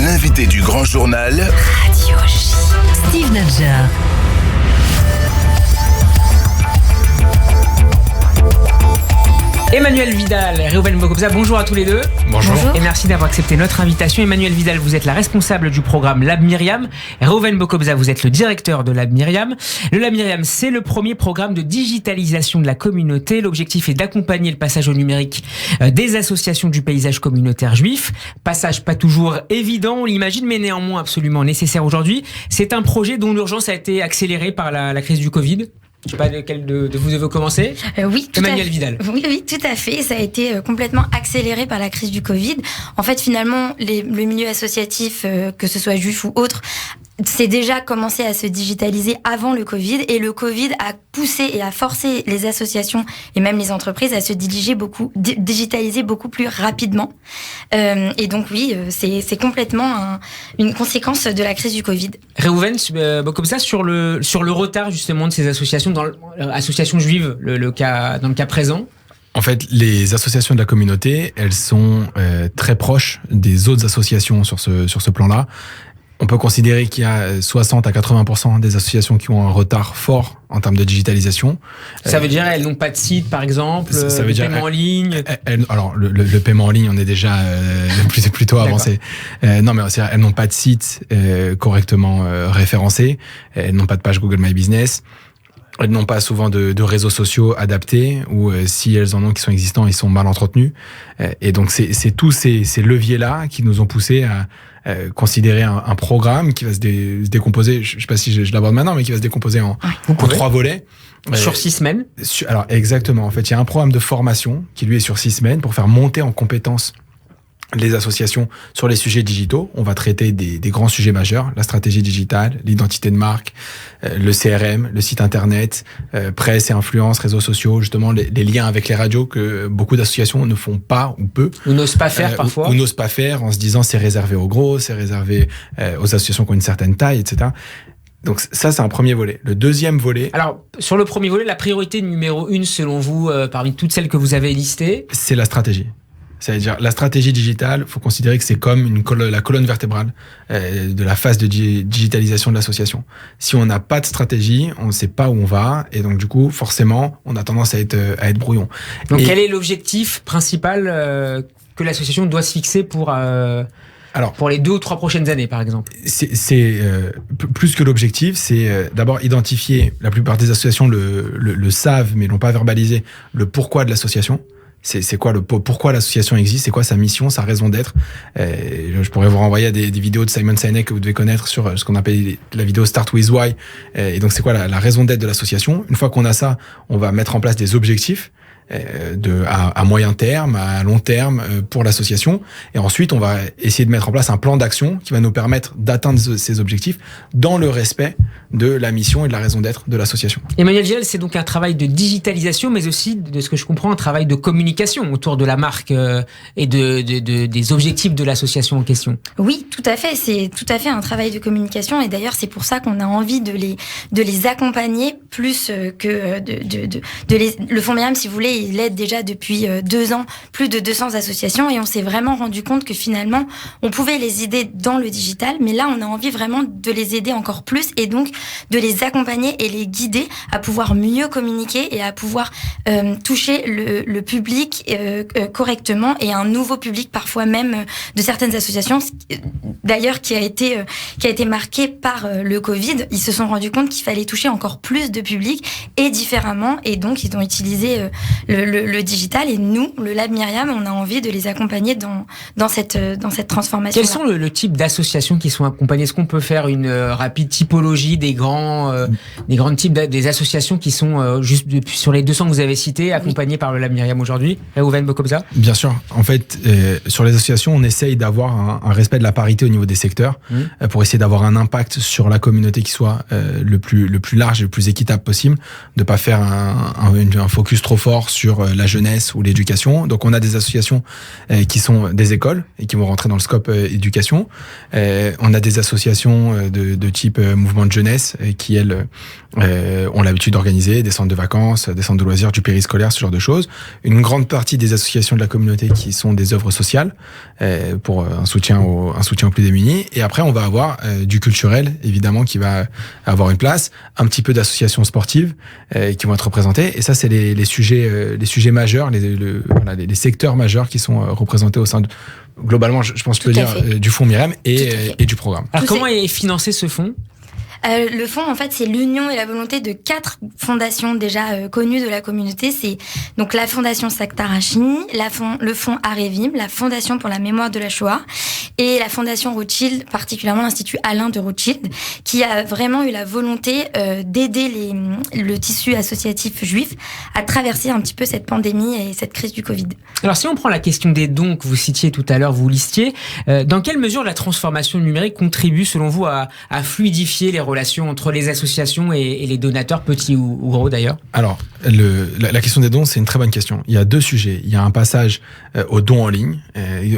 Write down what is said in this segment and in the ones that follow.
L'invité du grand journal. Radio J. Steve Nadjar. Emmanuel Vidal et Réhouven Bokobza, bonjour à tous les deux. Bonjour. Et merci d'avoir accepté notre invitation. Emmanuel Vidal, vous êtes la responsable du programme Lab Myriam. Réhouven Bokobza, vous êtes le directeur de Lab Myriam. Le Lab Myriam, c'est le premier programme de digitalisation de la communauté. L'objectif est d'accompagner le passage au numérique des associations du paysage communautaire juif. Passage pas toujours évident, on l'imagine, mais néanmoins absolument nécessaire aujourd'hui. C'est un projet dont l'urgence a été accélérée par la crise du Covid. Je ne sais pas lequel de vous devez commencer. Oui, Emmanuel Vidal. Oui, tout à fait. Ça a été complètement accéléré par la crise du Covid. En fait, finalement, le milieu associatif, que ce soit juif ou autre, c'est déjà commencé à se digitaliser avant le Covid, et le Covid a poussé et a forcé les associations et même les entreprises à se digitaliser beaucoup plus rapidement. Et donc oui, c'est complètement une conséquence de la crise du Covid. Réhouven Bokobza, sur le retard justement de ces associations, associations juives, dans le cas présent. En fait, les associations de la communauté, elles sont très proches des autres associations sur ce plan-là. On peut considérer qu'il y a 60 à 80% des associations qui ont un retard fort en termes de digitalisation. Ça veut dire elles n'ont pas de site, par exemple, ça veut dire paiement en ligne. Alors le paiement en ligne, on est déjà plutôt avancé. Non, mais elles n'ont pas de site correctement référencé. Elles n'ont pas de page Google My Business. Elles n'ont pas souvent de réseaux sociaux adaptés, ou si elles en ont qui sont existants, ils sont mal entretenus. Et donc c'est tous ces leviers-là qui nous ont poussés à considérer un programme qui va se décomposer, je ne sais pas si je l'aborde maintenant, mais qui va se décomposer en 3 volets. Sur 6 semaines. Alors exactement, en fait, il y a un programme de formation qui lui est sur 6 semaines pour faire monter en compétences les associations sur les sujets digitaux. On va traiter des grands sujets majeurs, la stratégie digitale, l'identité de marque, le CRM, le site internet, presse et influence, réseaux sociaux, justement les liens avec les radios que beaucoup d'associations ne font pas ou peu. Ou n'osent pas faire parfois. Ou n'osent pas faire en se disant c'est réservé aux gros, c'est réservé aux associations qui ont une certaine taille, etc. Donc ça, c'est un premier volet. Le deuxième volet... Alors, sur le premier volet, la priorité numéro 1, selon vous, parmi toutes celles que vous avez listées, c'est la stratégie. C'est-à-dire, la stratégie digitale, il faut considérer que c'est comme la colonne vertébrale de la phase de digitalisation de l'association. Si on n'a pas de stratégie, on ne sait pas où on va, et donc du coup, forcément, on a tendance à être brouillon. Donc, quel est l'objectif principal que l'association doit se fixer pour les 2 ou 3 prochaines années, par exemple? C'est plus que l'objectif, c'est d'abord identifier, la plupart des associations le savent, mais l'ont pas verbalisé, le pourquoi de l'association. C'est quoi pourquoi l'association existe, c'est quoi sa mission, sa raison d'être. Je pourrais vous renvoyer à des vidéos de Simon Sinek que vous devez connaître sur ce qu'on appelle la vidéo Start With Why. Et donc c'est quoi la raison d'être de l'association. Une fois qu'on a ça, on va mettre en place des objectifs à moyen terme, à long terme pour l'association, et ensuite on va essayer de mettre en place un plan d'action qui va nous permettre d'atteindre ces objectifs dans le respect de la mission et de la raison d'être de l'association. Emmanuel Vidal, c'est donc un travail de digitalisation, mais aussi, de ce que je comprends, un travail de communication autour de la marque et des objectifs de l'association en question. Oui, tout à fait, c'est tout à fait un travail de communication, et d'ailleurs c'est pour ça qu'on a envie de les accompagner plus que le Fonds Myriam, si vous voulez, il aide déjà depuis 2 ans plus de 200 associations, et on s'est vraiment rendu compte que finalement on pouvait les aider dans le digital, mais là on a envie vraiment de les aider encore plus, et donc de les accompagner et les guider à pouvoir mieux communiquer et à pouvoir toucher le public correctement, et un nouveau public parfois même de certaines associations, d'ailleurs qui a été marqué par le Covid. Ils se sont rendus compte qu'il fallait toucher encore plus de public et différemment, et donc ils ont utilisé le digital, et nous, le Lab Myriam, on a envie de les accompagner dans cette transformation. Quels sont le type d'associations qui sont accompagnées? Est-ce qu'on peut faire une rapide typologie des grands types des associations qui sont juste sur les 200 que vous avez cités, accompagnées par le Lab Myriam aujourd'hui? Réhouven Bokobza? Bien sûr. En fait, sur les associations, on essaye d'avoir un respect de la parité au niveau des secteurs pour essayer d'avoir un impact sur la communauté qui soit le plus large et le plus équitable possible, de pas faire un focus trop fort sur la jeunesse ou l'éducation. Donc on a des associations qui sont des écoles et qui vont rentrer dans le scope éducation. On a des associations de type mouvement de jeunesse qui, elles, ont l'habitude d'organiser des centres de vacances, des centres de loisirs, du périscolaire, ce genre de choses. Une grande partie des associations de la communauté qui sont des œuvres sociales pour un soutien aux plus démunis. Et après, on va avoir du culturel, évidemment, qui va avoir une place, un petit peu d'associations sportives qui vont être représentées. Et ça, c'est les sujets majeurs, les secteurs majeurs qui sont représentés au sein de, globalement, je pense que tu peux dire, du fonds Myriam et du programme. Alors, comment est financé ce fonds ? Le fonds, en fait, c'est l'union et la volonté de 4 fondations déjà connues de la communauté. C'est donc la Fondation Saktar Hachini, le fonds Arevim, la Fondation pour la mémoire de la Shoah et la Fondation Rothschild, particulièrement l'Institut Alain de Rothschild, qui a vraiment eu la volonté d'aider le tissu associatif juif à traverser un petit peu cette pandémie et cette crise du Covid. Alors, si on prend la question des dons que vous citiez tout à l'heure, vous listiez, dans quelle mesure la transformation numérique contribue, selon vous, à fluidifier les relations entre les associations et les donateurs, petits ou gros d'ailleurs? Alors, la question des dons, c'est une très bonne question. Il y a 2 sujets. Il y a un passage aux dons en ligne,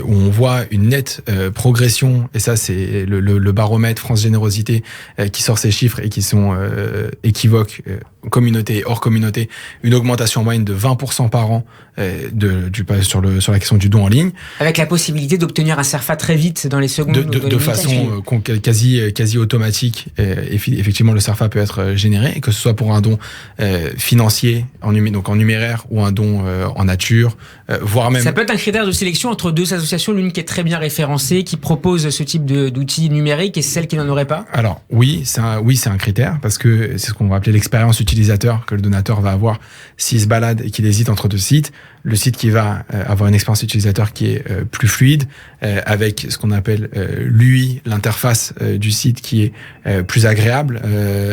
où on voit une nette progression, et ça c'est le baromètre France Générosité qui sort ces chiffres et qui sont équivoques, communauté et hors communauté, une augmentation en moyenne de 20% par an sur la question du don en ligne. Avec la possibilité d'obtenir un CERFA très vite dans les secondes. De façon quasi automatique. Effectivement, le CERFA peut être généré, et que ce soit pour un don financier, donc en numéraire, ou un don en nature, voire même... Ça peut être un critère de sélection entre 2 associations, l'une qui est très bien référencée, qui propose ce type d'outils numériques, et celle qui n'en aurait pas? Alors oui, c'est un critère, parce que c'est ce qu'on va appeler l'expérience utilisateur que le donateur va avoir s'il se balade et qu'il hésite entre 2 sites. Le site qui va avoir une expérience utilisateur qui est plus fluide, avec ce qu'on appelle l'UI, l'interface du site qui est plus agréable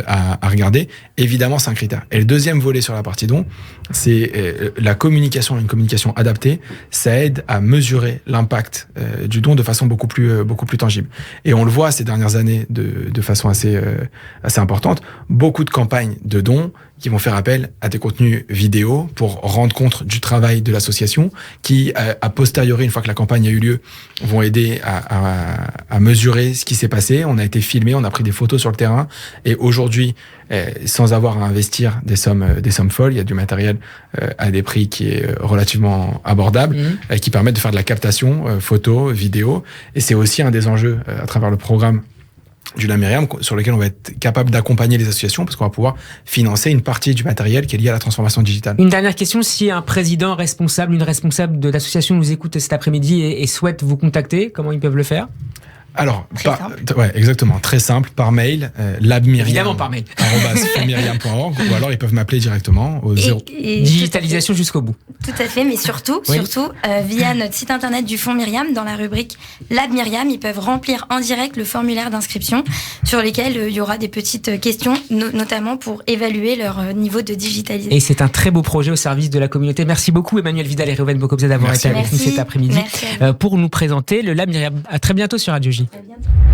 à regarder. Évidemment, c'est un critère. Et le deuxième volet sur la partie don, c'est la communication, une communication adaptée. Ça aide à mesurer l'impact du don de façon beaucoup plus tangible. Et on le voit ces dernières années de façon assez importante. Beaucoup de campagnes de dons qui vont faire appel à des contenus vidéo pour rendre compte du travail de l'association, qui, a posteriori, une fois que la campagne a eu lieu, vont aider à mesurer ce qui s'est passé. On a été filmé, on a pris des photos sur le terrain, et aujourd'hui, sans avoir à investir des sommes folles, il y a du matériel à des prix qui est relativement abordable, qui permettent de faire de la captation photo, vidéo, et c'est aussi un des enjeux à travers le programme du Myriam, sur lequel on va être capable d'accompagner les associations, parce qu'on va pouvoir financer une partie du matériel qui est lié à la transformation digitale. Une dernière question, si un président responsable, une responsable de l'association nous écoute cet après-midi et souhaite vous contacter, comment ils peuvent le faire? Alors, exactement, très simple, par mail, labmyriam, évidemment par mail, @myriam.org, ou alors ils peuvent m'appeler directement au 0. Digitalisation jusqu'au bout. Tout à fait, mais surtout, via notre site internet du fonds Myriam, dans la rubrique Lab Myriam, ils peuvent remplir en direct le formulaire d'inscription, sur lesquels il y aura des petites questions, notamment pour évaluer leur niveau de digitalisation. Et c'est un très beau projet au service de la communauté. Merci beaucoup Emmanuel Vidal et Réhouven Bokobza d'avoir été avec nous cet après-midi pour nous présenter le Lab Myriam. À très bientôt sur Radio J. À bientôt.